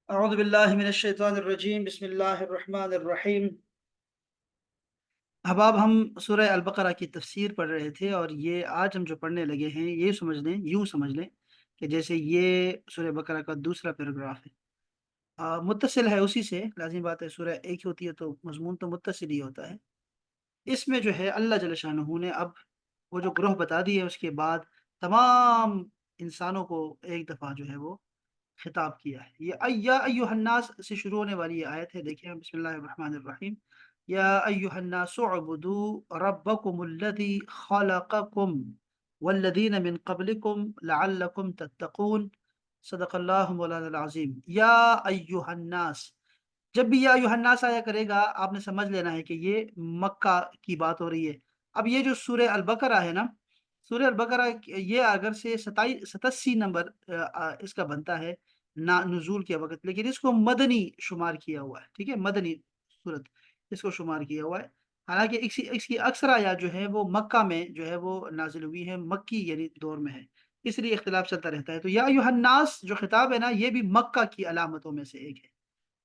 اعوذ باللہ من الشیطان الرجیم بسم اللہ الرحمن الرحیم۔ اب ہم سورہ البقرہ کی تفسیر پڑھ رہے تھے، اور یہ آج ہم جو پڑھنے لگے ہیں یہ سمجھ لیں، یوں سمجھ لیں کہ جیسے یہ سورہ بقرہ کا دوسرا پیراگراف ہے، متصل ہے اسی سے، لازمی بات ہے سورہ ایک ہی ہوتی ہے تو مضمون تو متصل ہی ہوتا ہے۔ اس میں جو ہے اللہ جل شانہ نے اب وہ جو گروہ بتا دی ہے، اس کے بعد تمام انسانوں کو ایک دفعہ جو ہے وہ خطاب کیا ہے۔ یہ یا ایھا الناس سے شروع ہونے والی یہ آیت ہے، دیکھیں بسم اللہ الرحمن الرحیم۔ یا ایھا الناس اعبدوا ربکم الذی خلقکم والذین من قبلکم لعلکم تتقون۔ صدق اللہ مولانا العظیم۔ یا ایھا الناس، جب بھی یا ایھا الناس آیا کرے گا آپ نے سمجھ لینا ہے کہ یہ مکہ کی بات ہو رہی ہے۔ اب یہ جو سورہ البقرہ ہے نا، سورہ البقرہ یہ اگر سے 87 نمبر اس کا بنتا ہے نزول کے وقت، لیکن اس کو مدنی شمار کیا ہوا ہے، ٹھیک ہے، مدنی صورت اس کو شمار کیا ہوا ہے۔ حالانکہ اس کی اکثر آیات جو ہے وہ مکہ میں جو ہے وہ نازل ہوئی ہے، مکی یعنی دور میں ہے، اس لیے اختلاف چلتا رہتا ہے۔ تو یا ایھا الناس جو خطاب ہے نا، یہ بھی مکہ کی علامتوں میں سے ایک ہے،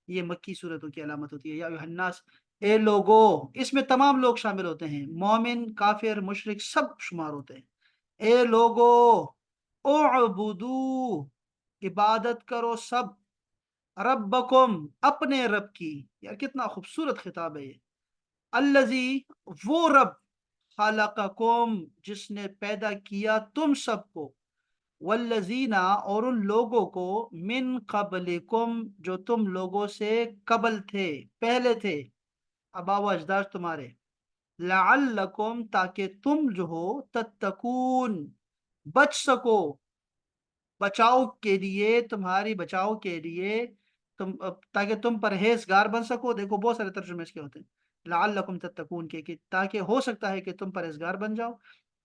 یہ مکی صورتوں کی علامت ہوتی ہے۔ یا ایھا الناس، اے لوگو، اس میں تمام لوگ شامل ہوتے ہیں، مومن کافر مشرک سب شمار ہوتے ہیں۔ اے لوگو، اعبدو، عبادت کرو سب، ربکم، اپنے رب کی۔ یار کتنا خوبصورت خطاب ہے یہ۔ الذی، وہ رب، خلقکم، جس نے پیدا کیا تم سب کو، والذین، اور ان لوگوں کو، من قبلکم، جو تم لوگوں سے قبل تھے، پہلے تھے، آباء و اجداد تمہارے، لعلکم، تاکہ تم جو ہو، تتقون، بچ سکو، بچاؤ کے لیے، تمہاری بچاؤ کے لیے، تاکہ تم پرہیزگار بن سکو۔ دیکھو بہت سارے ترجمے اس کے ہوتے ہیں، لعلکم تتقون کے، کہ تاکہ ہو سکتا ہے کہ تم پرہیزگار بن جاؤ،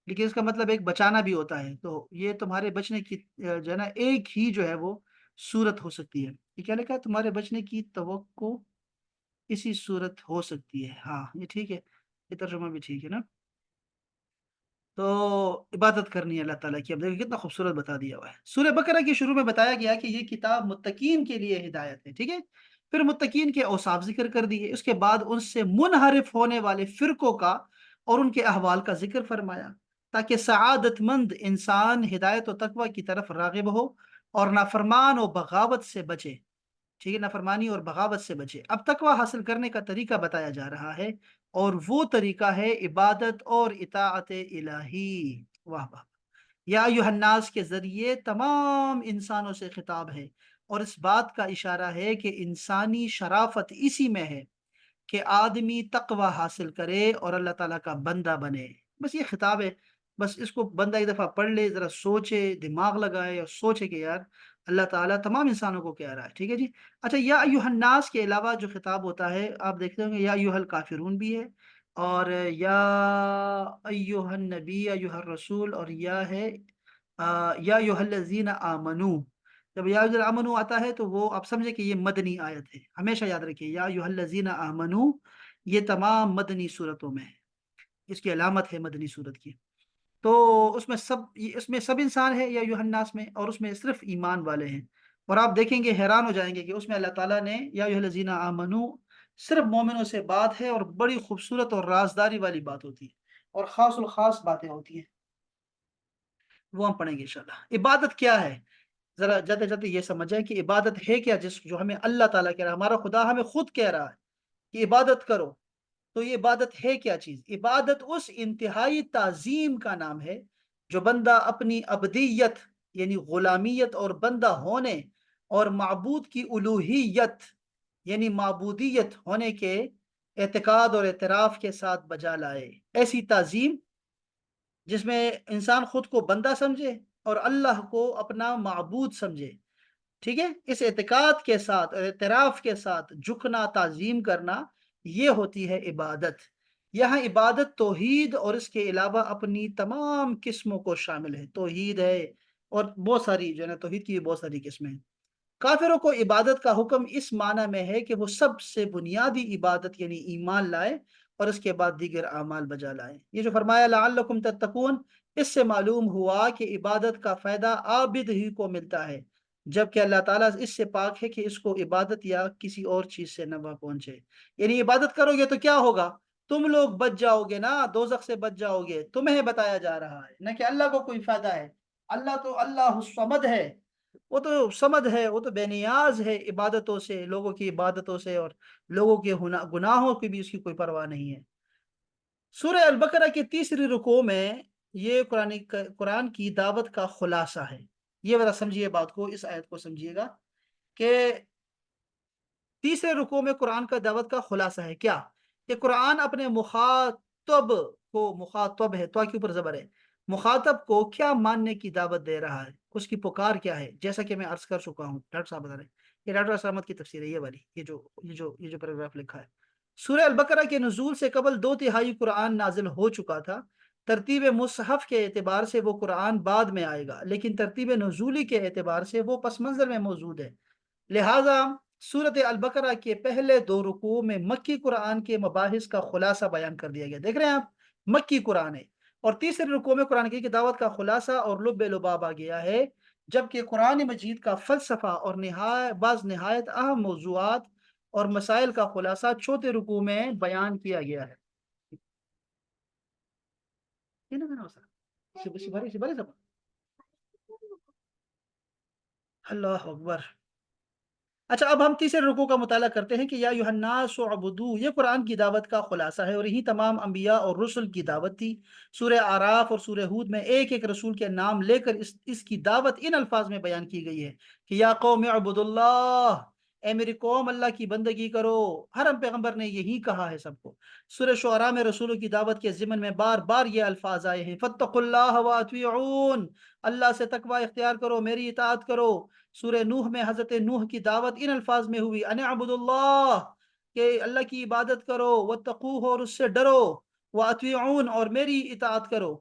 لیکن اس کا مطلب ایک بچانا بھی ہوتا ہے، تو یہ تمہارے بچنے کی جو ہے نا ایک ہی جو ہے وہ صورت ہو سکتی ہے۔ یہ کیا لکھا ہے؟ تمہارے بچنے کی توقع اسی صورت ہو سکتی ہے، ہاں یہ ٹھیک ہے، یہ ترجمہ بھی ٹھیک ہے نا۔ تو عبادت کرنی ہے اللہ تعالیٰ کی۔ اب دیکھیں کتنا خوبصورت بتا دیا ہوا ہے۔ سورہ بقرہ کے شروع میں بتایا گیا کہ یہ کتاب متقین کے لیے ہدایت ہے، ٹھیک ہے، پھر متقین کے اوصاف ذکر کر دیے، اس کے بعد ان سے منحرف ہونے والے فرقوں کا اور ان کے احوال کا ذکر فرمایا، تاکہ سعادت مند انسان ہدایت و تقوی کی طرف راغب ہو اور نافرمان و بغاوت سے بچے، ٹھیک ہے، نافرمانی اور بغاوت سے بچے۔ اب تقوی حاصل کرنے کا طریقہ بتایا جا رہا ہے، اور وہ طریقہ ہے عبادت اور اطاعت الہی۔ واہ واہ۔ یا ایھا الناس کے ذریعے تمام انسانوں سے خطاب ہے، اور اس بات کا اشارہ ہے کہ انسانی شرافت اسی میں ہے کہ آدمی تقوی حاصل کرے اور اللہ تعالیٰ کا بندہ بنے۔ بس یہ خطاب ہے، بس اس کو بندہ ایک دفعہ پڑھ لے، ذرا سوچے، دماغ لگائے اور سوچے کہ یار اللہ تعالیٰ تمام انسانوں کو کہہ رہا ہے، ٹھیک ہے جی۔ اچھا، یا ایھا الناس کے علاوہ جو خطاب ہوتا ہے آپ دیکھتے ہوں گے، یا ایھا الکافرون بھی ہے، اور یا ایھا النبی، ایھا الرسول، اور یا ہے یا ایھا الذین آمنو۔ جب یا ایھا آمنو آتا ہے تو وہ آپ سمجھے کہ یہ مدنی آیت ہے، ہمیشہ یاد رکھیے یا ایھا الذین آمنو یہ تمام مدنی صورتوں میں ہے، اس کی علامت ہے مدنی صورت کی۔ تو اس میں سب انسان ہے یا ایھا الناس میں، اور اس میں صرف ایمان والے ہیں، اور آپ دیکھیں گے حیران ہو جائیں گے کہ اس میں اللہ تعالیٰ نے یا ایھا الذین آمنو صرف مومنوں سے بات ہے، اور بڑی خوبصورت اور رازداری والی بات ہوتی ہے، اور خاص الخاص باتیں ہوتی ہیں، وہ ہم پڑھیں گے انشاءاللہ۔ عبادت کیا ہے؟ ذرا جاتے جاتے یہ سمجھ جائیں کہ عبادت ہے کیا، جو ہمیں اللہ تعالیٰ کہہ رہا ہے، ہمارا خدا ہمیں خود کہہ رہا ہے کہ عبادت کرو۔ تو یہ عبادت ہے کیا چیز؟ عبادت اس انتہائی تعظیم کا نام ہے جو بندہ اپنی عبدیت یعنی غلامیت اور بندہ ہونے، اور معبود کی الوہیت یعنی معبودیت ہونے کے اعتقاد اور اعتراف کے ساتھ بجا لائے۔ ایسی تعظیم جس میں انسان خود کو بندہ سمجھے اور اللہ کو اپنا معبود سمجھے، ٹھیک ہے، اس اعتقاد کے ساتھ اور اعتراف کے ساتھ جھکنا، تعظیم کرنا، یہ ہوتی ہے عبادت۔ یہاں عبادت توحید اور اس کے علاوہ اپنی تمام قسموں کو شامل ہے، توحید ہے، اور بہت ساری جو ہے نا توحید کی بھی بہت ساری قسمیں ہیں۔ کافروں کو عبادت کا حکم اس معنی میں ہے کہ وہ سب سے بنیادی عبادت یعنی ایمان لائے، اور اس کے بعد دیگر اعمال بجا لائے۔ یہ جو فرمایا لعلکم تتقون، اس سے معلوم ہوا کہ عبادت کا فائدہ عابد ہی کو ملتا ہے، جبکہ اللہ تعالیٰ اس سے پاک ہے کہ اس کو عبادت یا کسی اور چیز سے نفع پہنچے۔ یعنی عبادت کرو گے تو کیا ہوگا؟ تم لوگ بچ جاؤ گے نا، دوزخ سے بچ جاؤ گے، تمہیں بتایا جا رہا ہے نہ کہ اللہ کو کوئی فائدہ ہے۔ اللہ تو اللہ الصمد ہے، وہ تو سمد ہے، وہ تو بے نیاز ہے عبادتوں سے، لوگوں کی عبادتوں سے، اور لوگوں کے گناہوں کی بھی اس کی کوئی پرواہ نہیں ہے۔ سورہ البقرہ کی تیسری رکوع میں یہ قرآن کی دعوت کا خلاصہ ہے۔ یہ ذرا سمجھیے بات کو، اس آیت کو سمجھیے گا کہ تیسرے رکوع میں قرآن کا دعوت کا خلاصہ ہے کیا؟ کہ قرآن اپنے مخاطب کو، مخاطب ہے تو کے اوپر زبر ہے، مخاطب کو کیا ماننے کی دعوت دے رہا ہے، اس کی پکار کیا ہے؟ جیسا کہ میں عرض کر چکا ہوں، ڈاکٹر صاحب بتا رہے ہیں، یہ ڈاکٹر اسامت کی تفسیر ہے، یہ والی، یہ جو پیراگراف لکھا ہے۔ سورہ البقرہ کے نزول سے قبل 2/3 قرآن نازل ہو چکا تھا۔ ترتیب مصحف کے اعتبار سے وہ قرآن بعد میں آئے گا، لیکن ترتیب نزولی کے اعتبار سے وہ پس منظر میں موجود ہے۔ لہذا سورت البقرہ کے پہلے 2 رکوع میں مکی قرآن کے مباحث کا خلاصہ بیان کر دیا گیا، دیکھ رہے ہیں آپ، مکی قرآن ہے، اور تیسرے رکوع میں قرآن کی دعوت کا خلاصہ اور لب لباب آ گیا ہے، جبکہ قرآن مجید کا فلسفہ اور بعض نہایت اہم موضوعات اور مسائل کا خلاصہ چوتھے رکوع میں بیان کیا گیا ہے۔ اللہ اکبر۔ اچھا، اب ہم تیسرے رکوع کا مطالعہ کرتے ہیں کہ یا ایھا الناس اعبدوا، یہ قرآن کی دعوت کا خلاصہ ہے، اور یہی تمام انبیاء اور رسل کی دعوت تھی۔ سورہ اعراف اور سورہ ہود میں ایک ایک رسول کے نام لے کر اس کی دعوت ان الفاظ میں بیان کی گئی ہے کہ یا قوم اعبدوا اللہ، اے میری قوم اللہ کی بندگی کرو۔ ہر پیغمبر نے یہی کہا ہے سب کو۔ سورہ شعراء میں رسولوں کی دعوت کے ضمن میں بار بار یہ الفاظ آئے ہیں، فاتقوا اللہ واطیعون، اللہ سے تقوی اختیار کرو، میری اطاعت کرو۔ سورہ نوح میں حضرت نوح کی دعوت ان الفاظ میں ہوئی، ان اعبد اللہ، کہ اللہ کی عبادت کرو، واتقوہ، اور اس سے ڈرو، واطیعون، اور میری اطاعت کرو۔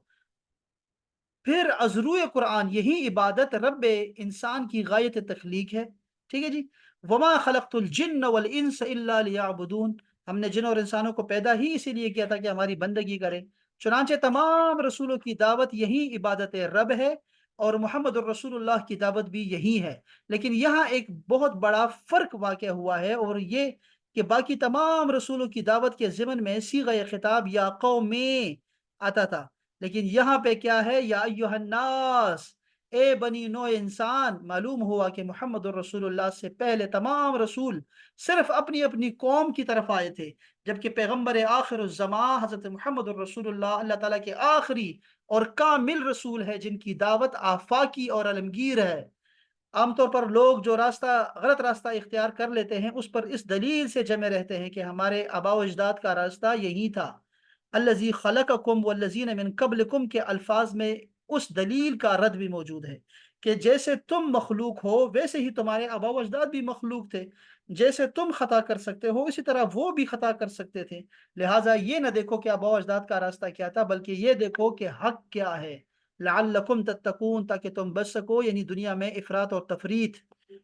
پھر ازروع قرآن یہی عبادت رب انسان کی غایت تخلیق ہے، ٹھیک ہے جی۔ وما خلقت الجن والانس الا لیعبدون، ہم نے جن اور انسانوں کو پیدا ہی اسی لیے کیا تھا کہ ہماری بندگی کریں۔ چنانچہ تمام رسولوں کی دعوت یہی عبادت رب ہے، اور محمد الرسول اللہ کی دعوت بھی یہی ہے۔ لیکن یہاں ایک بہت بڑا فرق واقع ہوا ہے، اور یہ کہ باقی تمام رسولوں کی دعوت کے ضمن میں صیغہ خطاب یا قوم میں آتا تھا، لیکن یہاں پہ کیا ہے، یا ایھا الناس، اے بنی نوع انسان۔ معلوم ہوا کہ محمد الرسول اللہ سے پہلے تمام رسول صرف اپنی اپنی قوم کی طرف آئے تھے، جبکہ پیغمبر آخر الزمان حضرت محمد الرسول اللہ اللہ تعالیٰ کے آخری اور کامل رسول ہے، جن کی دعوت آفاقی اور عالمگیر ہے۔ عام طور پر لوگ جو غلط راستہ اختیار کر لیتے ہیں، اس پر اس دلیل سے جمے رہتے ہیں کہ ہمارے آباء و اجداد کا راستہ یہی تھا۔ الذی خلقکم والذین من قبلکم کے الفاظ میں اس دلیل کا رد بھی موجود ہے کہ جیسے تم مخلوق ہو ویسے ہی تمہارے آباء و اجداد بھی مخلوق تھے، جیسے تم خطا کر سکتے ہو اسی طرح وہ بھی خطا کر سکتے تھے۔ لہٰذا یہ نہ دیکھو کہ آباء و اجداد کا راستہ کیا تھا، بلکہ یہ دیکھو کہ حق کیا ہے، لعلکم تتقون، تاکہ تم بچ سکو، یعنی دنیا میں افراط اور تفریط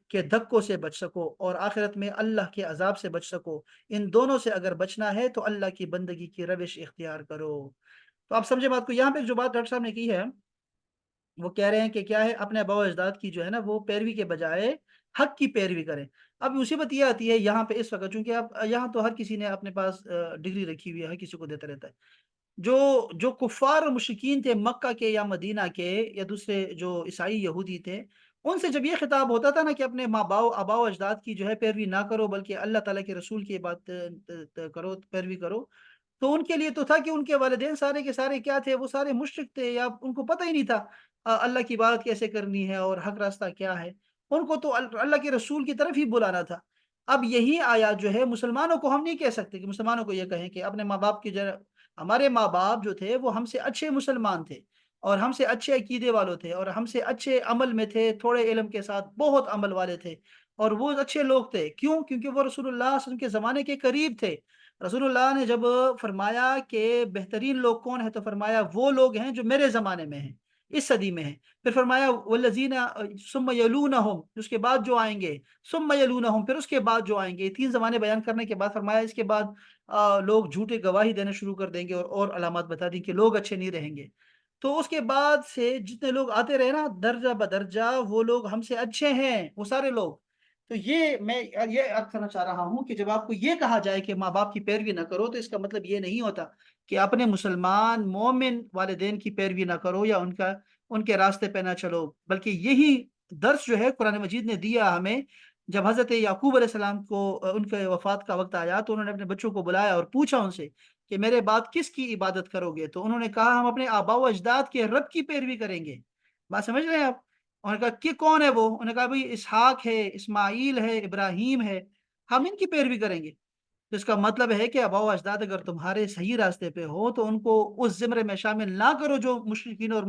کے دھکوں سے بچ سکو، اور آخرت میں اللہ کے عذاب سے بچ سکو۔ ان دونوں سے اگر بچنا ہے تو اللہ کی بندگی کی روش اختیار کرو۔ تو آپ سمجھے بات کو، یہاں پہ جو بات ڈاکٹر صاحب نے کی ہے، وہ کہہ رہے ہیں کہ کیا ہے، اپنے آباء و اجداد کی جو ہے نا وہ پیروی کے بجائے حق کی پیروی کریں۔ اب مصیبت یہ آتی ہے یہاں پہ اس وقت، چونکہ اب یہاں تو ہر کسی نے اپنے پاس ڈگری رکھی ہوئی ہے، ہر کسی کو دیتا رہتا ہے۔ جو کفار اور مشرکین تھے مکہ کے یا مدینہ کے یا دوسرے جو عیسائی یہودی تھے، ان سے جب یہ خطاب ہوتا تھا نا کہ اپنے آباء و اجداد کی جو ہے پیروی نہ کرو، بلکہ اللہ تعالیٰ کے رسول کی بات کرو، پیروی کرو، تو ان کے لیے تو تھا کہ ان کے والدین سارے کے سارے کیا تھے، وہ سارے مشرک تھے، یا ان کو پتہ ہی نہیں تھا اللہ کی عبادت کیسے کرنی ہے اور حق راستہ کیا ہے۔ ان کو تو اللہ کے رسول کی طرف ہی بلانا تھا۔ اب یہی آیات جو ہے مسلمانوں کو ہم نہیں کہہ سکتے کہ مسلمانوں کو یہ کہیں کہ اپنے ماں باپ کی ہمارے ماں باپ جو تھے وہ ہم سے اچھے مسلمان تھے، اور ہم سے اچھے عقیدے والوں تھے، اور ہم سے اچھے عمل میں تھے، تھوڑے علم کے ساتھ بہت عمل والے تھے، اور وہ اچھے لوگ تھے۔ کیوں؟ کیونکہ وہ رسول اللہ صلی اللہ علیہ وسلم کے زمانے کے قریب تھے۔ رسول اللہ نے جب فرمایا کہ بہترین لوگ کون ہیں، تو فرمایا وہ لوگ ہیں جو میرے زمانے میں ہیں، اس صدی میں ہیں۔ پھر فرمایا والذین ثم یلونہم، اس کے بعد جو آئیں گے، ثم یلونہم، پھر اس کے بعد جو آئیں گے۔ 3 زمانے بیان کرنے کے بعد فرمایا اس کے بعد لوگ جھوٹے گواہی دینا شروع کر دیں گے، اور علامات بتا دیں کہ لوگ اچھے نہیں رہیں گے۔ تو اس کے بعد سے جتنے لوگ آتے رہے نا درجہ بدرجہ، وہ لوگ ہم سے اچھے ہیں، وہ سارے لوگ. تو یہ میں یہ عرض کرنا چاہ رہا ہوں کہ جب آپ کو یہ کہا جائے کہ ماں باپ کی پیروی نہ کرو، تو اس کا مطلب یہ نہیں ہوتا کہ اپنے مسلمان مومن والدین کی پیروی نہ کرو یا ان کے راستے پہ نہ چلو، بلکہ یہی درس جو ہے قرآن مجید نے دیا ہمیں. جب حضرت یعقوب علیہ السلام کو ان کے وفات کا وقت آیا، تو انہوں نے اپنے بچوں کو بلایا اور پوچھا ان سے کہ میرے بعد کس کی عبادت کرو گے؟ تو انہوں نے کہا ہم اپنے آباء و اجداد کے رب کی پیروی کریں گے. بات سمجھ رہے ہیں آپ؟ انہوں نے کہا کہ کون ہے وہ؟ انہوں نے کہا بھائی اسحاق ہے، اسماعیل ہے، ابراہیم ہے، ہم ان کی پیروی کریں گے. تو اس کا مطلب ہے کہ آباء و اجداد اگر تمہارے صحیح راستے پہ ہو تو ان کو اس زمرے میں شامل نہ کرو جو مشرکین اور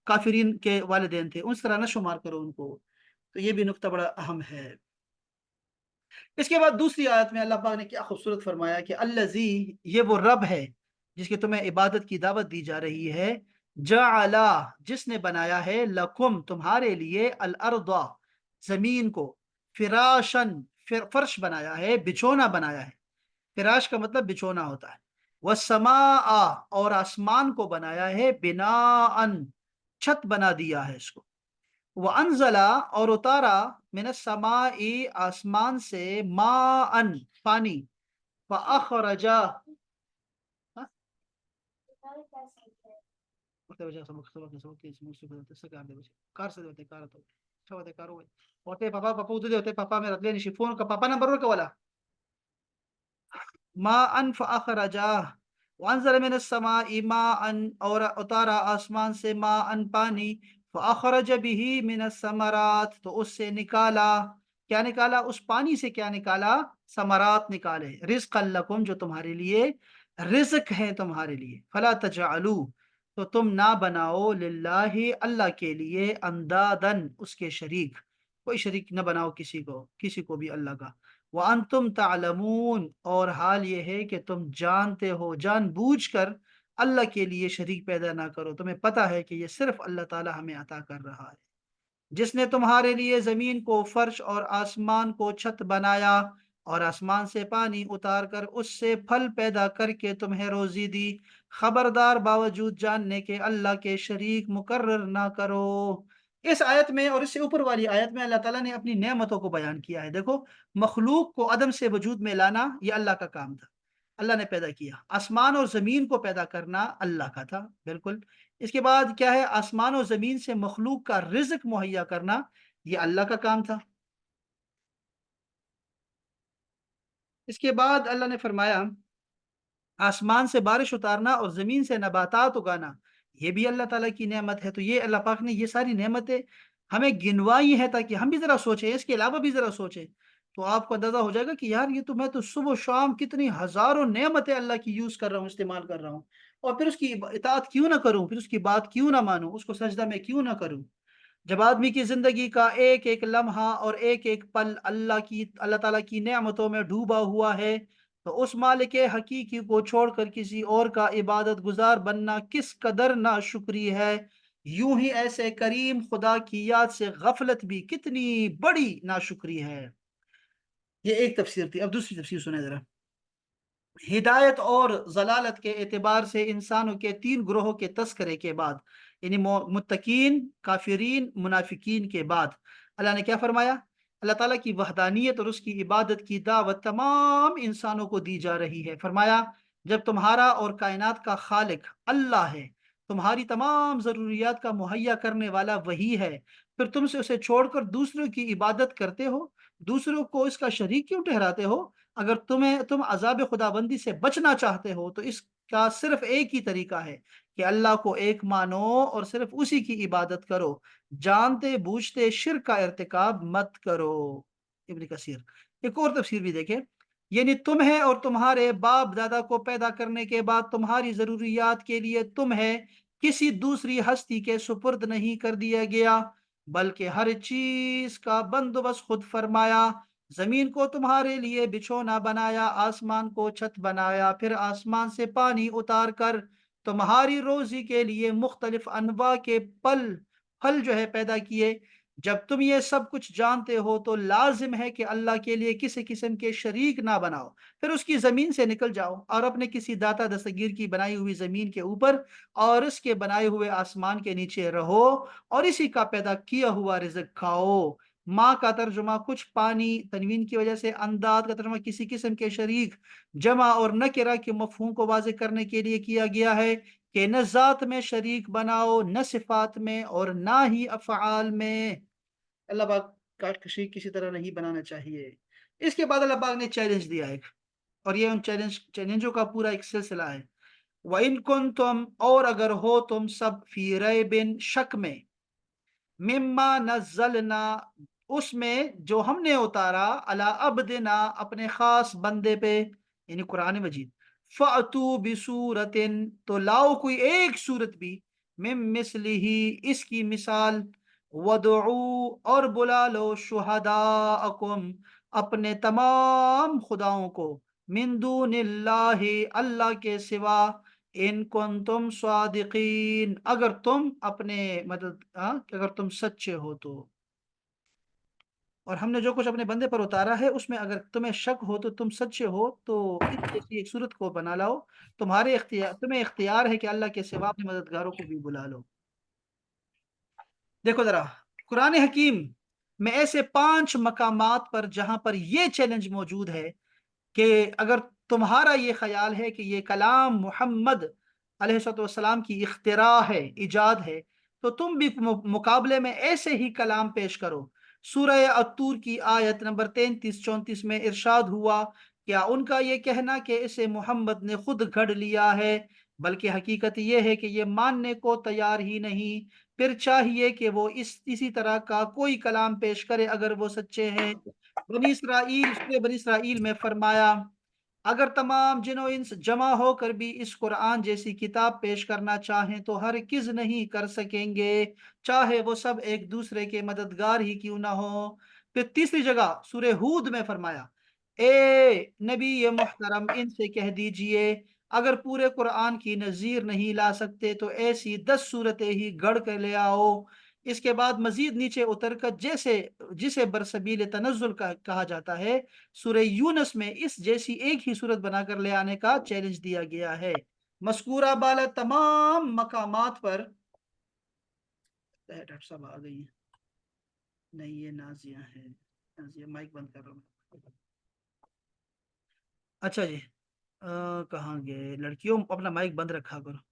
کافرین کے والدین تھے، اس طرح نہ شمار کرو ان کو. تو یہ بھی نقطہ بڑا اہم ہے. اس کے بعد دوسری آیت میں اللہ پاک نے کیا خوبصورت فرمایا کہ الذی، یہ وہ رب ہے جس کی تمہیں عبادت کی دعوت دی جا رہی ہے، جعلا، جس نے بنایا ہے، لکم، تمہارے لیے، الارض، زمین کو، فراشن، فرش بنایا ہے، بچھونا بنایا ہے. فراش کا مطلب بچھونا ہوتا ہے. والسماء، اور آسمان کو بنایا ہے، بناء، چھت بنا دیا ہے اس کو. وَأَنزَلَ، اور اتارا، من السماء، آسمان سے، ماءً، پانی، فَأَخْرَجَ، ہاں؟ وقت بجا سبق کے اسم سے بدلتے سکے آپ دے بچے کار سے دیتے کار تو اچھا ہوتے کارو ہوتے پاپا پاپا ادھر ہوتے پاپا میرا لے نشی فون کا پاپا نمبر ورکا والا ماءً فأخرج، وانزل من السماء ماءً، اور اتارا آسمان سے، ماءً، پانی، فأخرج به من الثمرات، تو اس سے نکالا، کیا نکالا؟ اس پانی سے کیا نکالا؟ ثمرات نکالے، رزقا لکم، جو تمہارے لیے رزق ہے تمہارے لیے. فلا تجعلوا، تو تم نہ بناؤ، للہ، اللہ کے لیے، اندادن، اس کے شریک، کوئی شریک نہ بناؤ کسی کو بھی اللہ کا. وَأَنْتُمْ تَعْلَمُونَ، اور حال یہ ہے کہ تم جانتے ہو، جان بوجھ کر اللہ کے لیے شریک پیدا نہ کرو، تمہیں پتہ ہے کہ یہ صرف اللہ تعالی ہمیں عطا کر رہا ہے. جس نے تمہارے لیے زمین کو فرش اور آسمان کو چھت بنایا، اور آسمان سے پانی اتار کر اس سے پھل پیدا کر کے تمہیں روزی دی، خبردار، باوجود جاننے کے اللہ کے شریک مقرر نہ کرو. اس آیت میں اور اس سے اوپر والی آیت میں اللہ تعالیٰ نے اپنی نعمتوں کو بیان کیا ہے. دیکھو، مخلوق کو عدم سے وجود میں لانا یہ اللہ کا کام تھا، اللہ نے پیدا کیا. آسمان اور زمین کو پیدا کرنا اللہ کا تھا، بالکل. اس کے بعد کیا ہے؟ آسمان و زمین سے مخلوق کا رزق مہیا کرنا یہ اللہ کا کام تھا. اس کے بعد اللہ نے فرمایا آسمان سے بارش اتارنا اور زمین سے نباتات اگانا یہ بھی اللہ تعالیٰ کی نعمت ہے. تو یہ اللہ پاک نے یہ ساری نعمتیں ہمیں گنوائی ہیں تاکہ ہم بھی ذرا سوچیں، اس کے علاوہ بھی ذرا سوچیں. تو آپ کو اندازہ ہو جائے گا کہ یار یہ تو میں تو صبح و شام کتنی ہزاروں نعمتیں اللہ کی یوز کر رہا ہوں، استعمال کر رہا ہوں، اور پھر اس کی اطاعت کیوں نہ کروں، پھر اس کی بات کیوں نہ مانوں، اس کو سجدہ میں کیوں نہ کروں. جب آدمی کی زندگی کا ایک ایک لمحہ اور ایک ایک پل اللہ تعالیٰ کی نعمتوں میں ڈوبا ہوا ہے، تو اس مالک حقیقی کو چھوڑ کر کسی اور کا عبادت گزار بننا کس قدر ناشکری ہے. یوں ہی ایسے کریم خدا کی یاد سے غفلت بھی کتنی بڑی ناشکری ہے. یہ ایک تفسیر تھی. اب دوسری تفسیر سنیں ذرا. ہدایت اور ضلالت کے اعتبار سے انسانوں کے تین گروہوں کے تذکرے کے بعد، یعنی متقین، کافرین، منافقین کے بعد، اللہ نے کیا فرمایا؟ اللہ تعالیٰ کی وحدانیت اور اس کی عبادت کی دعوت تمام انسانوں کو دی جا رہی ہے. فرمایا جب تمہارا اور کائنات کا خالق اللہ ہے، تمہاری تمام ضروریات کا مہیا کرنے والا وہی ہے، پھر تم سے اسے چھوڑ کر دوسروں کی عبادت کرتے ہو، دوسروں کو اس کا شریک کیوں ٹھہراتے ہو؟ اگر تم عذاب خدابندی سے بچنا چاہتے ہو تو اس کا صرف ایک ہی طریقہ ہے کہ اللہ کو ایک مانو اور صرف اسی کی عبادت کرو، جانتے بوجھتے شرک کا ارتکاب مت کرو. ابن کثیر. ایک اور تفسیر بھی دیکھیں، یعنی تمہیں اور تمہارے باپ دادا کو پیدا کرنے کے بعد تمہاری ضروریات کے لیے تمہیں کسی دوسری ہستی کے سپرد نہیں کر دیا گیا، بلکہ ہر چیز کا بندوبست خود فرمایا. زمین کو تمہارے لیے بچھونا بنایا، آسمان کو چھت بنایا، پھر آسمان سے پانی اتار کر تمہاری روزی کے لیے مختلف انواع کے پھل جو ہے پیدا کیے، جب تم یہ سب کچھ جانتے ہو تو لازم ہے کہ اللہ کے لیے کسی قسم کے شریک نہ بناؤ، پھر اس کی زمین سے نکل جاؤ اور اپنے کسی داتا دستگیر کی بنائی ہوئی زمین کے اوپر اور اس کے بنائے ہوئے آسمان کے نیچے رہو اور اسی کا پیدا کیا ہوا رزق کھاؤ۔ ماں کا ترجمہ کچھ پانی تنوین کی وجہ سے، انداد کا ترجمہ کسی قسم کے شریک، جمع اور نکرہ کے مفہوم کو واضح کرنے کے لیے کیا گیا ہے کہ نہ ذات میں شریک بناؤ، نہ صفات میں اور نہ ہی افعال میں۔ اللہ پاک کا شریک کسی طرح نہیں بنانا چاہیے۔ اس کے بعد اللہ پاک نے چیلنج دیا ایک، اور یہ ان چیلنجوں کا پورا ایک سلسلہ ہے۔ وَإِن كُنتُمْ، اور اگر ہو تم سب، فی ریبٍ، شک میں، مما نزلنا، اس میں جو ہم نے اتارا، علی عبدنا، اپنے خاص بندے پہ، یعنی قرآن مجید، فَأْتُوا بِسُورَةٍ، تو لاؤ کوئی ایک صورت بھی، من مثلہ، اس کی مثال، وَدُعُوا، اور بلا لو، شہداءکم، اپنے تمام خداؤں کو، من دون اللہ، اللہ کے سوا، ان کنتم صادقین، اگر تم اپنے اگر تم سچے ہو تو۔ اور ہم نے جو کچھ اپنے بندے پر اتارا ہے اس میں اگر تمہیں شک ہو تو تم سچے ہو تو اس جیسی ایک صورت کو بنا لاؤ، تمہیں اختیار ہے کہ اللہ کے سوا اپنے مددگاروں کو بھی بلا لو۔ دیکھو ذرا، قرآن حکیم میں ایسے 5 مقامات پر جہاں پر یہ چیلنج موجود ہے کہ اگر تمہارا یہ خیال ہے کہ یہ کلام محمد علیہ السلام کی اختراع ہے، ایجاد ہے، تو تم بھی مقابلے میں ایسے ہی کلام پیش کرو۔ سورہ الطور کی آیت نمبر 33-34 میں ارشاد ہوا، کیا ان کا یہ کہنا کہ اسے محمد نے خود گھڑ لیا ہے، بلکہ حقیقت یہ ہے کہ یہ ماننے کو تیار ہی نہیں، پھر چاہیے کہ وہ اسی طرح کا کوئی کلام پیش کرے اگر وہ سچے ہیں۔ بنی اسرائیل میں فرمایا، اگر تمام جن و انس جمع ہو کر بھی اس قرآن جیسی کتاب پیش کرنا چاہیں تو ہرگز نہیں کر سکیں گے، چاہے وہ سب ایک دوسرے کے مددگار ہی کیوں نہ ہو۔ پھر تیسری جگہ سورہ ہود میں فرمایا، اے نبی محترم، ان سے کہہ دیجئے اگر پورے قرآن کی نظیر نہیں لا سکتے تو ایسی 10 صورتیں ہی گڑھ کر لے آؤ۔ اس کے بعد مزید نیچے اتر کر جسے برسبیل تنزل کہا جاتا ہے، سورہ یونس میں اس جیسی ایک ہی صورت بنا کر لے آنے کا چیلنج دیا گیا ہے۔ مذکورہ بالا تمام مقامات پر ڈاکٹر صاحب آ گئی ہیں، نہیں یہ نازیہ ہے، نازیہ مائک بند کر رہا ہوں۔ اچھا جی، کہاں گئے لڑکیوں، اپنا مائک بند رکھا کرو۔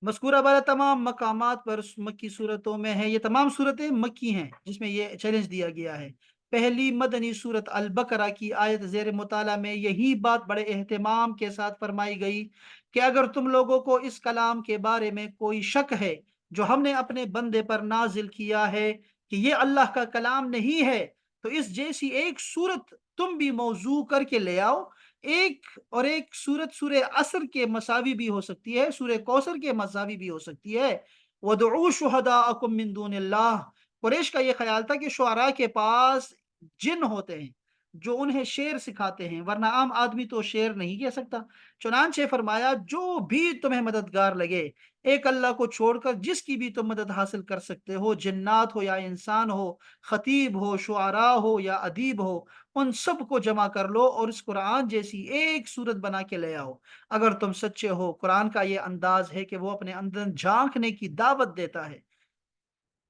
مذکورہ بارہ تمام مقامات پر مکی صورتوں میں ہے، یہ تمام صورتیں مکی ہیں جس میں یہ چیلنج دیا گیا ہے۔ پہلی مدنی صورت البقرہ کی آیت زیر مطالعہ میں یہی بات بڑے اہتمام کے ساتھ فرمائی گئی کہ اگر تم لوگوں کو اس کلام کے بارے میں کوئی شک ہے جو ہم نے اپنے بندے پر نازل کیا ہے کہ یہ اللہ کا کلام نہیں ہے، تو اس جیسی ایک صورت تم بھی موضوع کر کے لے آؤ۔ ایک صورت سورہ عصر کے مساوی بھی ہو سکتی ہے، سورہ کوثر کے مساوی بھی ہو سکتی ہے۔ وَدْعُوا شُهَدَاءَكُم مِّن دُونِ اللَّهِ، قریش کا یہ خیال تھا کہ شعراء کے پاس جن ہوتے ہیں جو انہیں شعر سکھاتے ہیں، ورنہ عام آدمی تو شعر نہیں کہہ سکتا۔ چنانچہ فرمایا، جو بھی تمہیں مددگار لگے ایک اللہ کو چھوڑ کر جس کی بھی تم مدد حاصل کر سکتے ہو، جنات ہو یا انسان ہو، خطیب ہو، شعراء ہو یا ادیب ہو، ان سب کو جمع کر لو اور اس قرآن جیسی ایک صورت بنا کے لے آؤ اگر تم سچے ہو۔ قرآن کا یہ انداز ہے کہ وہ اپنے اندر جھانکنے کی دعوت دیتا ہے،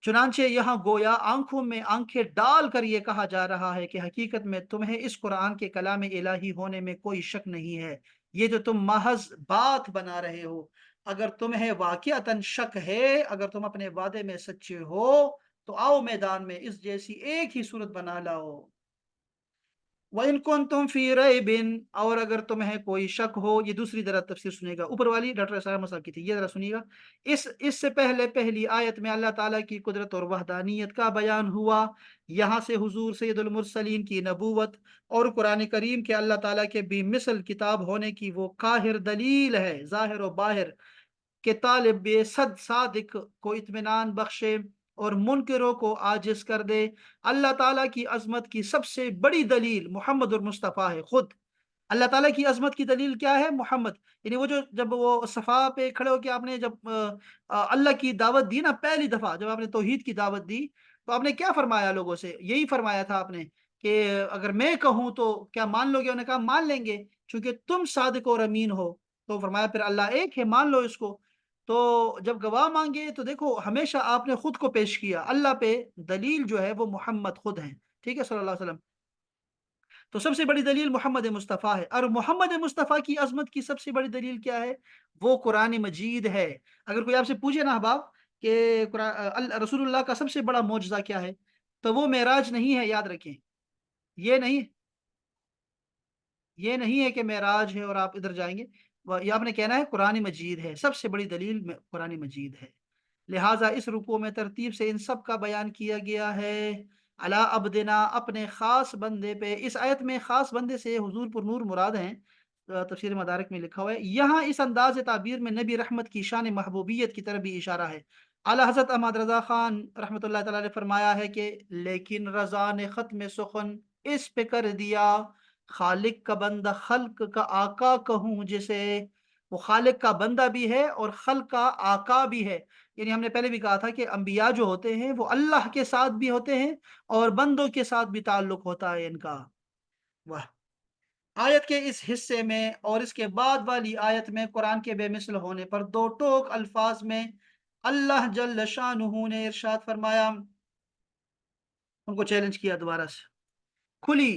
چنانچہ یہاں گویا آنکھوں میں آنکھیں ڈال کر یہ کہا جا رہا ہے کہ حقیقت میں تمہیں اس قرآن کے کلام الہی ہونے میں کوئی شک نہیں ہے، یہ جو تم محض بات بنا رہے ہو، اگر تمہیں واقعتاً شک ہے، اگر تم اپنے وعدے میں سچے ہو تو آؤ میدان میں اس جیسی ایک ہی صورت بنا لاؤ۔ وَإِن كُنتُمْ فِي رَيْبٍ، اور اگر تمہیں کوئی شک ہو، یہ دوسری ذرا تفسیر سنیے گا، اوپر والی ڈاکٹر اسرار صاحب کی تھی، یہ ذرا سنیے گا۔ اس سے پہلے پہلی آیت میں اللہ تعالیٰ کی قدرت اور وحدانیت کا بیان ہوا، یہاں سے حضور سید المرسلین کی نبوت اور قرآن کریم کے اللہ تعالیٰ کے بھی مثل کتاب ہونے کی وہ قاہر دلیل ہے، ظاہر و باہر، کہ طالب صد صادق کو اطمینان بخشے اور منکروں کو عاجز کر دے۔ اللہ تعالیٰ کی عظمت کی سب سے بڑی دلیل محمد المصطفیٰ ہے خود۔ اللہ تعالیٰ کی عظمت کی دلیل کیا ہے؟ محمد، یعنی وہ جو جب وہ صفا پہ کھڑے ہو کے آپ نے جب اللہ کی دعوت دی نا، پہلی دفعہ جب آپ نے توحید کی دعوت دی، تو آپ نے کیا فرمایا لوگوں سے؟ یہی فرمایا تھا آپ نے کہ اگر میں کہوں تو کیا مان لو گے؟ انہوں نے کہا مان لیں گے چونکہ تم صادق اور امین ہو۔ تو فرمایا پھر اللہ ایک ہے، مان لو اس کو۔ تو جب گواہ مانگے تو دیکھو ہمیشہ آپ نے خود کو پیش کیا اللہ پہ، دلیل جو ہے وہ محمد خود ہیں، ٹھیک ہے، صلی اللہ علیہ وسلم۔ تو سب سے بڑی دلیل محمد مصطفیٰ ہے، اور محمد مصطفیٰ کی عظمت کی سب سے بڑی دلیل کیا ہے؟ وہ قرآن مجید ہے۔ اگر کوئی آپ سے پوچھے نا احباب کہ رسول اللہ کا سب سے بڑا معجزہ کیا ہے، تو وہ معراج نہیں ہے، یاد رکھیں۔ یہ نہیں، یہ نہیں ہے کہ معراج ہے اور آپ ادھر جائیں گے، یہ آپ نے کہنا ہے قرآن مجید ہے، سب سے بڑی دلیل قرآن مجید ہے۔ لہٰذا اس رکوع میں ترتیب سے ان سب کا بیان کیا گیا ہے۔ علی عبدنا، اپنے خاص بندے پہ۔ اس آیت میں خاص بندے سے حضور پر نور مراد ہیں، تفسیر مدارک میں لکھا ہوا ہے۔ یہاں اس انداز تعبیر میں نبی رحمت کی شان محبوبیت کی طرف بھی اشارہ ہے۔ اعلی حضرت احمد رضا خان رحمۃ اللہ تعالی نے فرمایا ہے کہ لیکن رضا نے ختم سخن اس پہ کر دیا، خالق کا بندہ خلق کا آقا کہوں جسے۔ وہ خالق کا بندہ بھی ہے اور خلق کا آقا بھی ہے۔ یعنی ہم نے پہلے بھی کہا تھا کہ انبیاء جو ہوتے ہیں وہ اللہ کے ساتھ بھی ہوتے ہیں اور بندوں کے ساتھ بھی تعلق ہوتا ہے ان کا۔ واہ! آیت کے اس حصے میں اور اس کے بعد والی آیت میں قرآن کے بے مثل ہونے پر دو ٹوک الفاظ میں اللہ جل شانہ نے ارشاد فرمایا، ان کو چیلنج کیا دوبارہ سے، کھلی،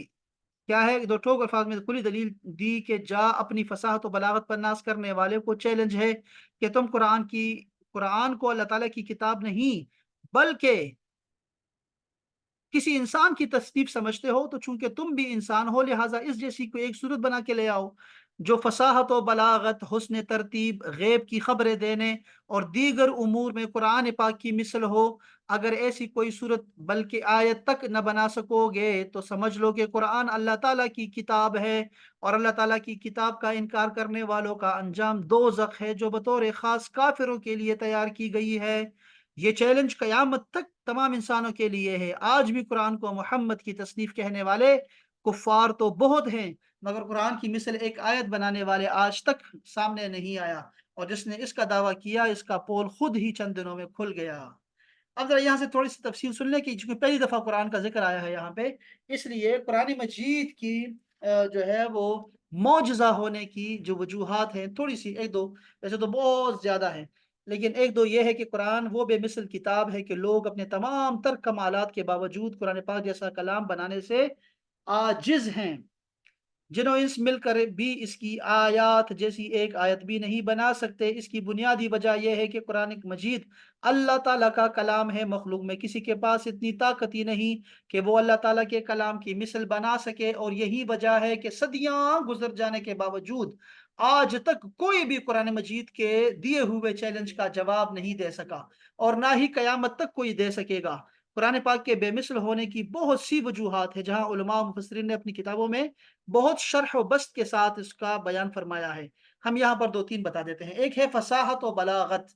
کیا ہے دو ٹوک الفاظ میں کھلی دلیل دی کہ جا اپنی فصاحت و بلاغت پر ناز کرنے والے کو چیلنج ہے کہ تم قرآن کو اللہ تعالیٰ کی کتاب نہیں بلکہ کسی انسان کی تصنیف سمجھتے ہو، تو چونکہ تم بھی انسان ہو لہٰذا اس جیسی کوئی ایک صورت بنا کے لے آؤ جو فصاحت و بلاغت، حسن ترتیب، غیب کی خبریں دینے اور دیگر امور میں قرآن پاک کی مثل ہو۔ اگر ایسی کوئی صورت بلکہ آیت تک نہ بنا سکو گے تو سمجھ لو کہ قرآن اللہ تعالیٰ کی کتاب ہے، اور اللہ تعالیٰ کی کتاب کا انکار کرنے والوں کا انجام دوزخ ہے جو بطور خاص کافروں کے لیے تیار کی گئی ہے۔ یہ چیلنج قیامت تک تمام انسانوں کے لیے ہے۔ آج بھی قرآن کو محمد کی تصنیف کہنے والے کفار تو بہت ہیں، مگر قرآن کی مثل ایک آیت بنانے والے آج تک سامنے نہیں آیا، اور جس نے اس کا دعویٰ کیا اس کا پول خود ہی چند دنوں میں کھل گیا۔ اب ذرا یہاں سے تھوڑی سی تفصیل سن لیں کہ چونکہ پہلی دفعہ قرآن کا ذکر آیا ہے یہاں پہ، اس لیے قرآن مجید کی جو ہے وہ معجزہ ہونے کی جو وجوہات ہیں تھوڑی سی ایک دو، ویسے تو بہت زیادہ ہیں لیکن ایک دو یہ ہے کہ قرآن وہ بے مثل کتاب ہے کہ لوگ اپنے تمام تر کمالات کے باوجود قرآن پاک جیسا کلام بنانے سے عاجز ہیں۔ جنہوں اس مل کر بھی اس کی آیات جیسی ایک آیت بھی نہیں بنا سکتے۔ اس کی بنیادی وجہ یہ ہے کہ قرآن مجید اللہ تعالیٰ کا کلام ہے، مخلوق میں کسی کے پاس اتنی طاقت ہی نہیں کہ وہ اللہ تعالیٰ کے کلام کی مثل بنا سکے، اور یہی وجہ ہے کہ صدیاں گزر جانے کے باوجود آج تک کوئی بھی قرآن مجید کے دیے ہوئے چیلنج کا جواب نہیں دے سکا، اور نہ ہی قیامت تک کوئی دے سکے گا۔ قرآن پاک کے بے مثل ہونے کی بہت سی وجوہات ہیں، جہاں علماء و مفسرین نے اپنی کتابوں میں بہت شرح و بسط کے ساتھ اس کا بیان فرمایا ہے۔ ہم یہاں پر دو تین بتا دیتے ہیں۔ ایک ہے فصاحت و بلاغت۔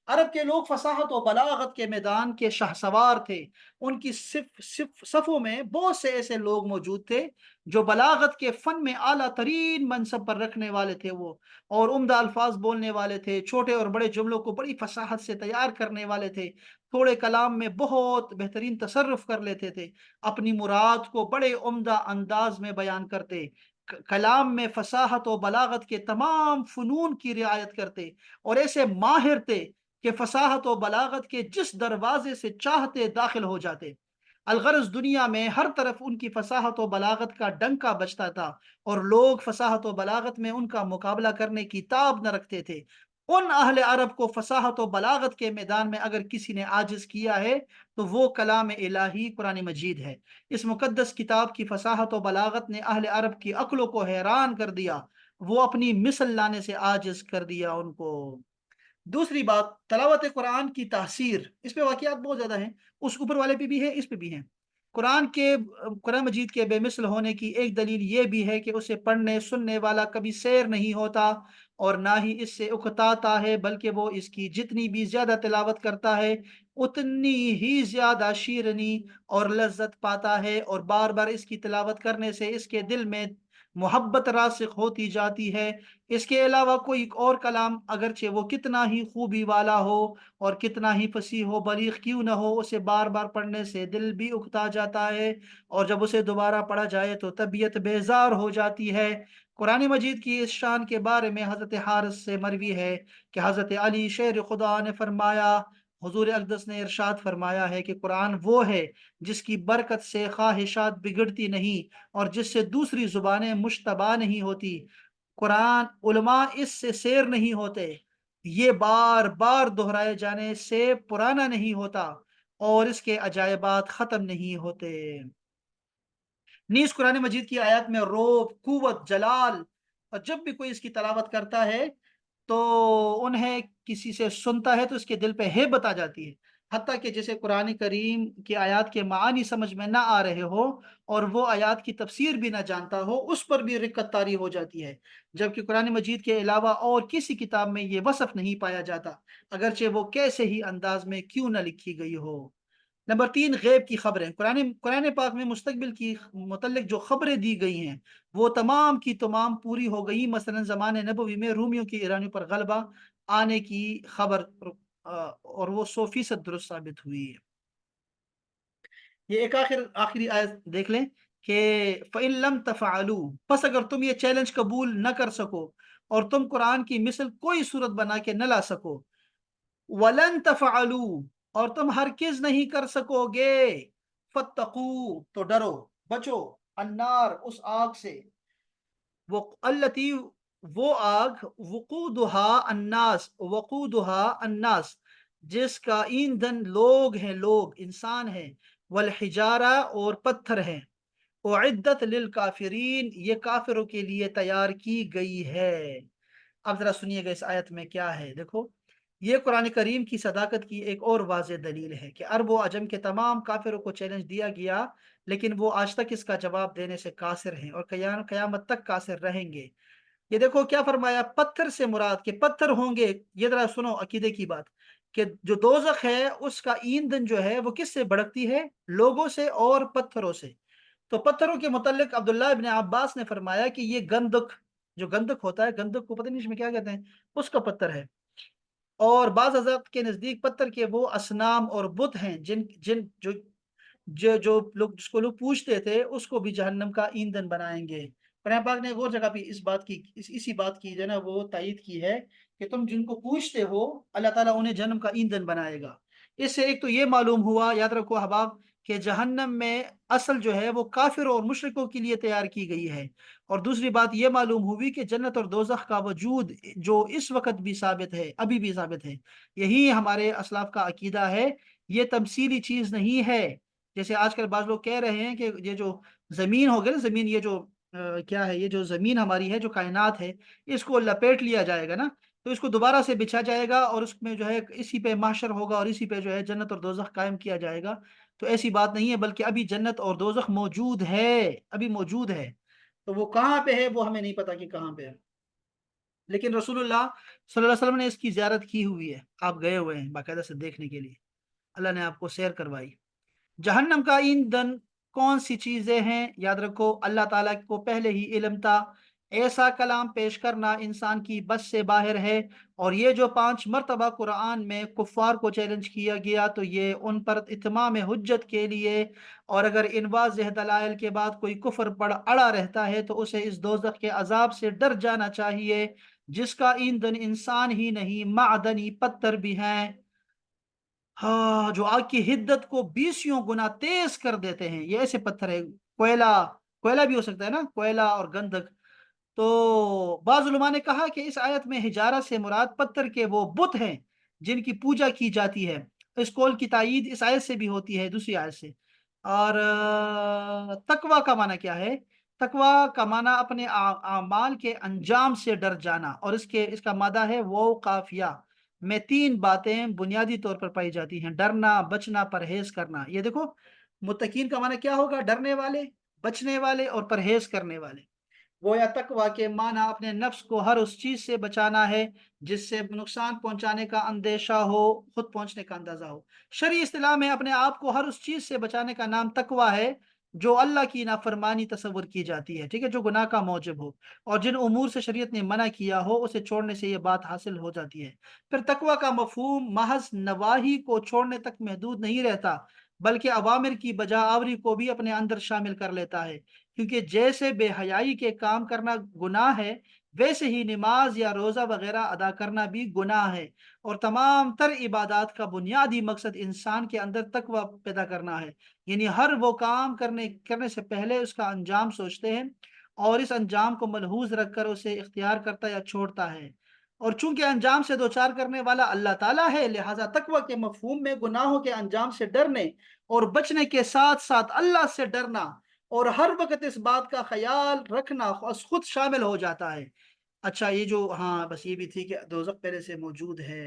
عرب کے لوگ فصاحت و بلاغت کے میدان کے شہسوار تھے۔ ان کی صفوں میں بہت سے ایسے لوگ موجود تھے جو بلاغت کے فن میں اعلیٰ ترین منصب پر رکھنے والے تھے، وہ اور عمدہ الفاظ بولنے والے تھے، چھوٹے اور بڑے جملوں کو بڑی فصاحت سے تیار کرنے والے تھے، تھوڑے کلام میں بہت بہترین تصرف کر لیتے تھے، اپنی مراد کو بڑے عمدہ انداز میں بیان کرتے، کلام میں فصاحت و بلاغت کے تمام فنون کی رعایت کرتے، اور ایسے ماہر تھے کہ فصاحت و بلاغت کے جس دروازے سے چاہتے داخل ہو جاتے۔ الغرض دنیا میں ہر طرف ان کی فصاحت و بلاغت کا ڈنکا بجتا تھا، اور لوگ فصاحت و بلاغت میں ان کا مقابلہ کرنے کی تاب نہ رکھتے تھے۔ ان اہل عرب کو فصاحت و بلاغت کے میدان میں اگر کسی نے عاجز کیا ہے تو وہ کلام الہی قرآن مجید ہے۔ اس مقدس کتاب کی فصاحت و بلاغت نے اہل عرب کی عقلوں کو حیران کر دیا، وہ اپنی مثل لانے سے عاجز کر دیا ان کو۔ دوسری بات، تلاوت قرآن کی تاثیر، اس پہ واقعات بہت زیادہ ہیں، اس اوپر والے پہ بھی ہے، اس پہ بھی ہیں۔ قرآن مجید کے بے مثل ہونے کی ایک دلیل یہ بھی ہے کہ اسے پڑھنے سننے والا کبھی سیر نہیں ہوتا اور نہ ہی اس سے اکتاتا ہے، بلکہ وہ اس کی جتنی بھی زیادہ تلاوت کرتا ہے اتنی ہی زیادہ شیرنی اور لذت پاتا ہے، اور بار بار اس کی تلاوت کرنے سے اس کے دل میں محبت راسخ ہوتی جاتی ہے۔ اس کے علاوہ کوئی اور کلام اگرچہ وہ کتنا ہی خوبی والا ہو اور کتنا ہی فصیح و بلیغ کیوں نہ ہو، اسے بار بار پڑھنے سے دل بھی اکتا جاتا ہے، اور جب اسے دوبارہ پڑھا جائے تو طبیعت بیزار ہو جاتی ہے۔ قرآن مجید کی اس شان کے بارے میں حضرت حارث سے مروی ہے کہ حضرت علی شیر خدا نے فرمایا، حضور اقدس نے ارشاد فرمایا ہے کہ قرآن وہ ہے جس کی برکت سے خواہشات بگڑتی نہیں اور جس سے دوسری زبانیں مشتبہ نہیں ہوتی۔ قرآن علماء اس سے سیر نہیں ہوتے، یہ بار بار دہرائے جانے سے پرانا نہیں ہوتا، اور اس کے عجائبات ختم نہیں ہوتے۔ نیز قرآن مجید کی آیات میں روب، قوت، جلال، اور جب بھی کوئی اس کی تلاوت کرتا ہے تو انہیں کسی سے سنتا ہے تو اس کے دل پہ ہیبت آ جاتی ہے، حتیٰ کہ جسے قرآن کریم کی آیات کے معانی سمجھ میں نہ آ رہے ہو اور وہ آیات کی تفسیر بھی نہ جانتا ہو، اس پر بھی رقت طاری ہو جاتی ہے، جبکہ قرآن مجید کے علاوہ اور کسی کتاب میں یہ وصف نہیں پایا جاتا، اگرچہ وہ کیسے ہی انداز میں کیوں نہ لکھی گئی ہو۔ نمبر 3، غیب کی خبریں۔ قرآن پاک میں مستقبل کی متعلق جو خبریں دی گئی ہیں وہ تمام کی تمام پوری ہو گئی۔ مثلا زمانے نبوی میں رومیوں کی ایرانیوں پر غلبہ آنے کی خبر، اور وہ 100% درست ثابت ہوئی ہے۔ یہ ایک آخری آیت دیکھ لیں کہ فَإِن لَمْ تَفْعَلُوا، پس اگر تم یہ چیلنج قبول نہ کر سکو اور تم قرآن کی مثل کوئی صورت بنا کے نہ لا سکو، وَلَن تَفْعَلُوا، اور تم ہرگز نہیں کر سکو گے، فَاتَّقُوا، تو ڈرو، بچو، النار، اس آگ سے، وہ التی، وہ آگ، وقودها الناس، جس کا ایندھن لوگ ہیں، لوگ انسان ہیں، والحجارہ، اور پتھر ہیں، اعدت للکافرین، یہ کافروں کے لیے تیار کی گئی ہے۔ اب ذرا سنیے گا اس آیت میں کیا ہے، دیکھو یہ قرآن کریم کی صداقت کی ایک اور واضح دلیل ہے کہ عرب و عجم کے تمام کافروں کو چیلنج دیا گیا، لیکن وہ آج تک اس کا جواب دینے سے قاصر ہیں اور قیامت تک قاصر رہیں گے۔ یہ دیکھو کیا فرمایا، پتھر سے مراد کہ پتھر ہوں گے۔ یہ ذرا سنو عقیدے کی بات کہ جو دوزخ ہے اس کا ایندھن جو ہے وہ کس سے بھڑکتی ہے؟ لوگوں سے اور پتھروں سے۔ تو پتھروں کے متعلق عبداللہ ابن عباس نے فرمایا کہ یہ گندک، جو گندک ہوتا ہے، گندک کو پتہ نہیں اس میں کیا کہتے ہیں، اس کا پتھر ہے، اور بعض حضرات کے نزدیک پتھر کے وہ اصنام اور بت ہیں جن جن جو جو لوگ، جس کو لوگ پوچھتے تھے، اس کو بھی جہنم کا ایندھن بنائیں گے۔ قرآن پاک نے ایک اور جگہ بھی اس بات کی، اسی بات کی جو ہے نا وہ تائید کی ہے کہ تم جن کو پوچھتے ہو اللہ تعالیٰ انہیں جہنم کا ایندھن بنائے گا۔ اس سے ایک تو یہ معلوم ہوا، یاد رکھو احباب، کہ جہنم میں اصل جو ہے وہ کافروں اور مشرکوں کے لیے تیار کی گئی ہے، اور دوسری بات یہ معلوم ہوئی کہ جنت اور دوزخ کا وجود جو اس وقت بھی ثابت ہے، ابھی بھی ثابت ہے، یہی ہمارے اسلاف کا عقیدہ ہے، یہ تمثیلی چیز نہیں ہے۔ جیسے آج کل بعض لوگ کہہ رہے ہیں کہ یہ جو زمین ہو گیا نا، زمین، یہ جو کیا ہے، یہ جو زمین ہماری ہے، جو کائنات ہے، اس کو لپیٹ لیا جائے گا نا، تو اس کو دوبارہ سے بچھا جائے گا اور اس میں جو ہے اسی پہ محشر ہوگا اور اسی پہ جو ہے جنت اور دوزخ قائم کیا جائے گا۔ تو ایسی بات نہیں ہے، بلکہ ابھی جنت اور دوزخ موجود ہے، ابھی موجود ہے، تو وہ کہاں پہ ہے وہ ہمیں نہیں پتا کہ کہاں پہ ہے، لیکن رسول اللہ صلی اللہ علیہ وسلم نے اس کی زیارت کی ہوئی ہے، آپ گئے ہوئے ہیں باقاعدہ سے دیکھنے کے لیے، اللہ نے آپ کو سیر کروائی۔ جہنم کا ایندھن کون سی چیزیں ہیں؟ یاد رکھو اللہ تعالیٰ کو پہلے ہی علم تھا، ایسا کلام پیش کرنا انسان کی بس سے باہر ہے، اور یہ جو 5 مرتبہ قرآن میں کفار کو چیلنج کیا گیا تو یہ ان پر اتمام حجت کے لیے، اور اگر ان واضح دلائل کے بعد کوئی کفر پر اڑا رہتا ہے تو اسے اس دوزخ کے عذاب سے ڈر جانا چاہیے جس کا ایندھن انسان ہی نہیں معدنی پتھر بھی ہیں، ہاں، جو آگ کی حدت کو 20 گنا تیز کر دیتے ہیں، یہ ایسے پتھر ہے۔ کوئلہ، کوئلہ بھی ہو سکتا ہے نا، کوئلہ اور گندھک۔ تو بعض علماء نے کہا کہ اس آیت میں حجارہ سے مراد پتھر کے وہ بت ہیں جن کی پوجا کی جاتی ہے۔ اس قول کی تائید اس آیت سے بھی ہوتی ہے، دوسری آیت سے۔ اور تقوی کا معنی کیا ہے؟ تقوی کا معنی اپنے اعمال کے انجام سے ڈر جانا، اور اس کا مادہ ہے وہ قافیہ میں 3 باتیں بنیادی طور پر پائی جاتی ہیں: ڈرنا، بچنا، پرہیز کرنا۔ یہ دیکھو متقین کا معنی کیا ہوگا؟ ڈرنے والے، بچنے والے اور پرہیز کرنے والے۔ گویا تقوی کے معنی اپنے نفس کو ہر اس چیز سے بچانا ہے جس سے نقصان پہنچانے کا اندیشہ ہو، خود پہنچنے کا اندازہ ہو۔ شرعی اصطلاح میں اپنے آپ کو ہر اس چیز سے بچانے کا نام تقوی ہے جو اللہ کی نافرمانی تصور کی جاتی ہے، ٹھیک ہے، جو گناہ کا موجب ہو، اور جن امور سے شریعت نے منع کیا ہو اسے چھوڑنے سے یہ بات حاصل ہو جاتی ہے۔ پھر تقوی کا مفہوم محض نواحی کو چھوڑنے تک محدود نہیں رہتا، بلکہ اوامر کی بجا آوری کو بھی اپنے اندر شامل کر لیتا ہے، کیونکہ جیسے بے حیائی کے کام کرنا گناہ ہے، ویسے ہی نماز یا روزہ وغیرہ ادا کرنا بھی گناہ ہے، اور تمام تر عبادات کا بنیادی مقصد انسان کے اندر تقوی پیدا کرنا ہے، یعنی ہر وہ کام کرنے سے پہلے اس کا انجام سوچتے ہیں اور اس انجام کو ملحوظ رکھ کر اسے اختیار کرتا یا چھوڑتا ہے، اور چونکہ انجام سے دوچار کرنے والا اللہ تعالیٰ ہے، لہٰذا تقوی کے مفہوم میں گناہوں کے انجام سے ڈرنے اور بچنے کے ساتھ ساتھ اللہ سے ڈرنا اور ہر وقت اس بات کا خیال رکھنا خود شامل ہو جاتا ہے۔ اچھا، یہ جو ہاں بس یہ بھی تھی کہ دوزخ پہلے سے موجود ہے،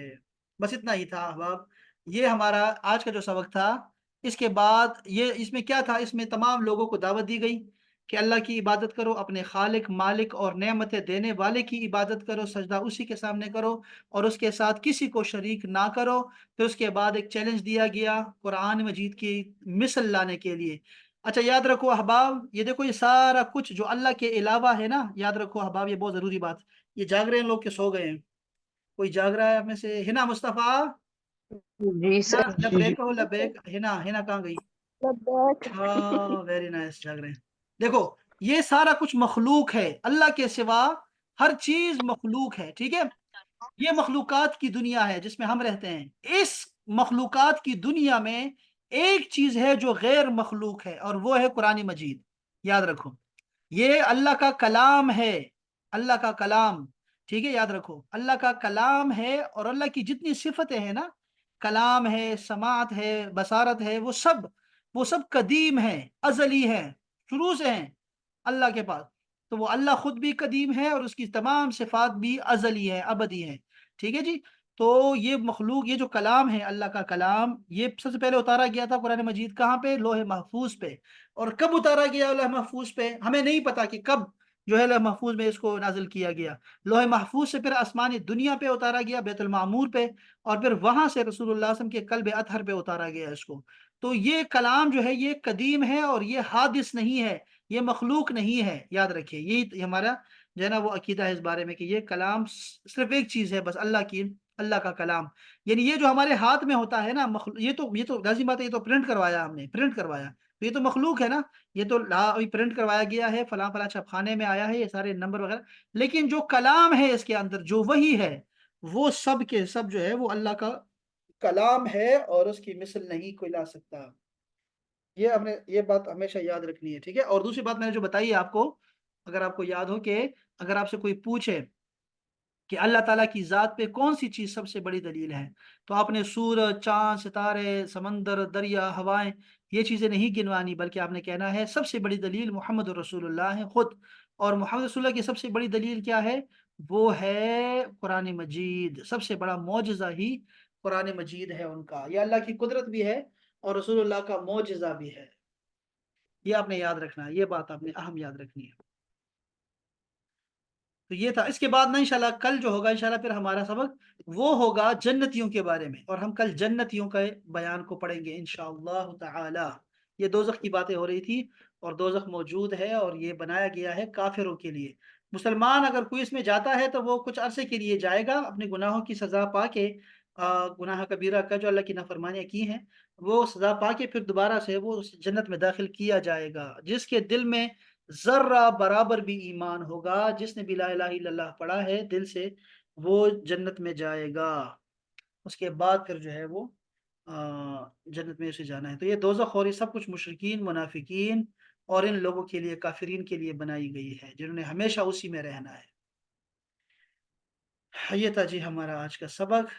بس اتنا ہی تھا احباب، یہ ہمارا آج کا جو سبق تھا۔ اس کے بعد یہ اس میں کیا تھا، اس میں تمام لوگوں کو دعوت دی گئی کہ اللہ کی عبادت کرو، اپنے خالق مالک اور نعمتیں دینے والے کی عبادت کرو، سجدہ اسی کے سامنے کرو اور اس کے ساتھ کسی کو شریک نہ کرو۔ پھر اس کے بعد ایک چیلنج دیا گیا قرآن مجید کی مثل لانے کے لیے۔ اچھا یاد رکھو احباب، یہ دیکھو یہ سارا کچھ جو اللہ کے علاوہ ہے نا، یاد رکھو احباب یہ بہت ضروری بات، یہ جاگ رہے ہیں لوگ کہ سو گئے ہیں؟ کوئی جاگ رہا ہے آپ میں سے؟ ہنا مصطفیٰ، جی ہنا سر. لبیک ہو لبیک، ہنا کہاں گئی؟ ہاں ویری نائس، جاگ رہے ہیں۔ دیکھو یہ سارا کچھ مخلوق ہے، اللہ کے سوا ہر چیز مخلوق ہے، ٹھیک ہے، یہ مخلوقات کی دنیا ہے جس میں ہم رہتے ہیں۔ اس مخلوقات کی دنیا میں ایک چیز ہے جو غیر مخلوق ہے، اور وہ ہے قرآن مجید، یاد رکھو، یہ اللہ کا کلام ہے، اللہ کا کلام، ٹھیک ہے، یاد رکھو اللہ کا کلام ہے، اور اللہ کی جتنی صفتیں ہیں نا، کلام ہے، سماعت ہے، بصارت ہے، وہ سب قدیم ہیں، ازلی ہیں، شروع سے ہیں اللہ کے پاس۔ تو وہ اللہ خود بھی قدیم ہے اور اس کی تمام صفات بھی ازلی ہے، ابدی ہے، ٹھیک ہے جی۔ تو یہ مخلوق، یہ جو کلام ہے اللہ کا کلام، یہ سب سے پہلے اتارا گیا تھا قرآن مجید کہاں پہ؟ لوح محفوظ پہ۔ اور کب اتارا گیا لوح محفوظ پہ ہمیں نہیں پتا کہ کب جو ہے لوح محفوظ میں اس کو نازل کیا گیا۔ لوح محفوظ سے پھر آسمانی دنیا پہ اتارا گیا، بیت المعمور پہ، اور پھر وہاں سے رسول اللہ صلی اللہ علیہ وسلم کے قلب اطہر پہ اتارا گیا اس کو۔ تو یہ کلام جو ہے یہ قدیم ہے اور یہ حادث نہیں ہے، یہ مخلوق نہیں ہے، یاد رکھیے، یہی ہمارا جو ہے نا وہ عقیدہ ہے اس بارے میں کہ یہ کلام صرف ایک چیز ہے بس، اللہ کا کلام، یعنی یہ جو ہمارے ہاتھ میں ہوتا ہے نا یہ تو لازم بات ہے، یہ تو پرنٹ کروایا ہم نے، پرنٹ کروایا، تو یہ تو مخلوق ہے نا، یہ تو ابھی پرنٹ کروایا گیا ہے، فلاں فلاں چھاپ خانے میں آیا ہے، یہ سارے نمبر وغیرہ، لیکن جو کلام ہے اس کے اندر جو وہی ہے، وہ سب کے سب جو ہے وہ اللہ کا کلام ہے اور اس کی مثل نہیں کوئی لا سکتا۔ یہ ہم نے یہ بات ہمیشہ یاد رکھنی ہے، ٹھیک ہے۔ اور دوسری بات میں نے جو بتائی ہے آپ کو، اگر آپ کو یاد ہو کہ اگر آپ سے کوئی پوچھے کہ اللہ تعالیٰ کی ذات پہ کون سی چیز سب سے بڑی دلیل ہے، تو آپ نے سورج، چاند، ستارے، سمندر، دریا، ہوائیں، یہ چیزیں نہیں گنوانی، بلکہ آپ نے کہنا ہے سب سے بڑی دلیل محمد رسول اللہ ہے خود، اور محمد رسول اللہ کی سب سے بڑی دلیل کیا ہے؟ وہ ہے قرآن مجید، سب سے بڑا معجزہ ہی قرآن مجید ہے ان کا، یہ اللہ کی قدرت بھی ہے اور رسول اللہ کا معجزہ بھی ہے، یہ آپ نے یاد رکھنا ہے، یہ بات آپ نے اہم یاد رکھنی ہے۔ تو یہ تھا، اس کے بعد نا انشاءاللہ کل جو ہوگا انشاءاللہ پھر ہمارا سبق وہ ہوگا جنتیوں کے بارے میں، اور ہم کل جنتیوں کا بیان کو پڑھیں گے انشاءاللہ تعالی۔ یہ دوزخ کی باتیں ہو رہی تھی، اور دوزخ موجود ہے اور یہ بنایا گیا ہے کافروں کے لیے۔ مسلمان اگر کوئی اس میں جاتا ہے تو وہ کچھ عرصے کے لیے جائے گا، اپنے گناہوں کی سزا پا کے، گناہ کبیرہ کا جو اللہ کی نافرمانیاں کی ہیں وہ سزا پا کے، پھر دوبارہ سے وہ اس جنت میں داخل کیا جائے گا، جس کے دل میں ذرہ برابر بھی ایمان ہوگا، جس نے بھی لا الہ الا اللہ پڑھا ہے دل سے، وہ جنت میں جائے گا۔ اس کے بعد پھر جو ہے وہ جنت میں اسے جانا ہے۔ تو یہ دوزخ اور یہ سب کچھ مشرکین، منافقین اور ان لوگوں کے لیے، کافرین کے لیے بنائی گئی ہے جنہوں نے ہمیشہ اسی میں رہنا ہے۔ یہ تھا جی ہمارا آج کا سبق۔